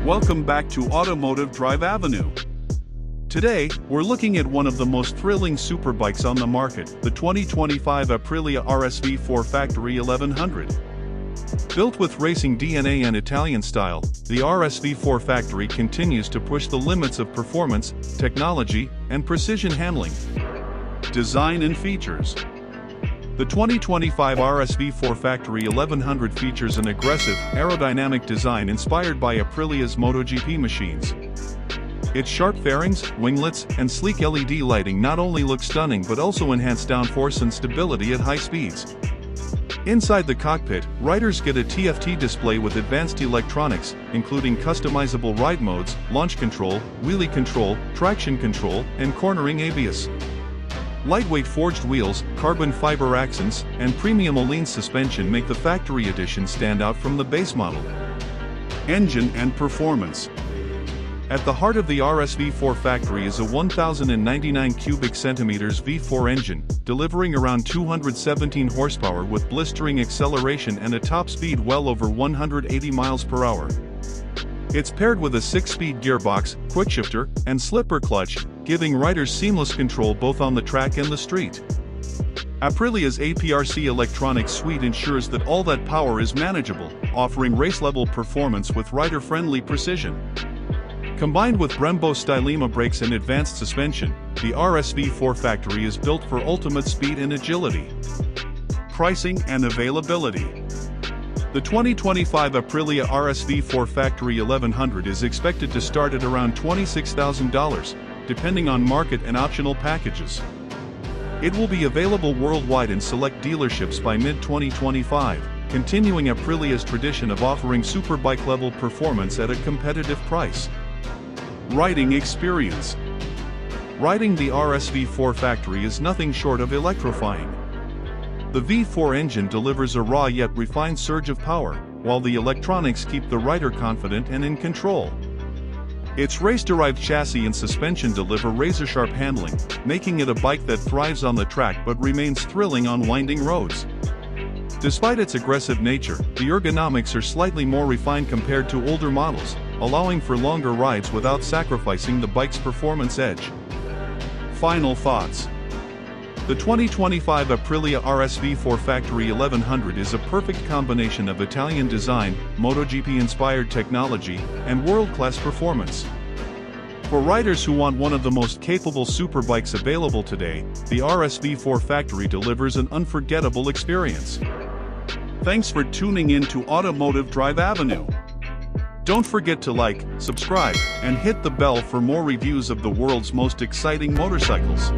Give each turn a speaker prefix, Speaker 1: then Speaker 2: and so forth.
Speaker 1: Welcome back to Automotive Drive Avenue. Today, we're looking at one of the most thrilling superbikes on the market, the 2025 Aprilia RSV4 Factory 1100. Built with racing DNA and Italian style, the RSV4 Factory continues to push the limits of performance, technology, and precision handling. Design and features. The 2025 RSV4 Factory 1100 features an aggressive, aerodynamic design inspired by Aprilia's MotoGP machines. Its sharp fairings, winglets, and sleek LED lighting not only look stunning but also enhance downforce and stability at high speeds. Inside the cockpit, riders get a TFT display with advanced electronics, including customizable ride modes, launch control, wheelie control, traction control, and cornering ABS. Lightweight forged wheels, carbon fiber accents, and premium Öhlins suspension make the factory edition stand out from the base model. Engine and performance. At the heart of the RSV4 Factory is a 1,099 cubic centimeters V4 engine, delivering around 217 horsepower with blistering acceleration and a top speed well over 180 miles per hour. It's paired with a 6-speed gearbox, quickshifter, and slipper clutch, giving riders seamless control both on the track and the street. Aprilia's APRC electronics suite ensures that all that power is manageable, offering race-level performance with rider-friendly precision. Combined with Brembo Stylema brakes and advanced suspension, the RSV4 Factory is built for ultimate speed and agility. Pricing and availability. The 2025 Aprilia RSV4 Factory 1100 is expected to start at around $26,000, depending on market and optional packages. It will be available worldwide in select dealerships by mid-2025, continuing Aprilia's tradition of offering superbike-level performance at a competitive price. Riding experience. Riding the RSV4 Factory is nothing short of electrifying. The V4 engine delivers a raw yet refined surge of power, while the electronics keep the rider confident and in control. Its race-derived chassis and suspension deliver razor-sharp handling, making it a bike that thrives on the track but remains thrilling on winding roads. Despite its aggressive nature, the ergonomics are slightly more refined compared to older models, allowing for longer rides without sacrificing the bike's performance edge. Final thoughts. The 2025 Aprilia RSV4 Factory 1100 is a perfect combination of Italian design, MotoGP-inspired technology, and world-class performance. For riders who want one of the most capable superbikes available today, the RSV4 Factory delivers an unforgettable experience. Thanks for tuning in to Automotive Drive Avenue. Don't forget to like, subscribe, and hit the bell for more reviews of the world's most exciting motorcycles.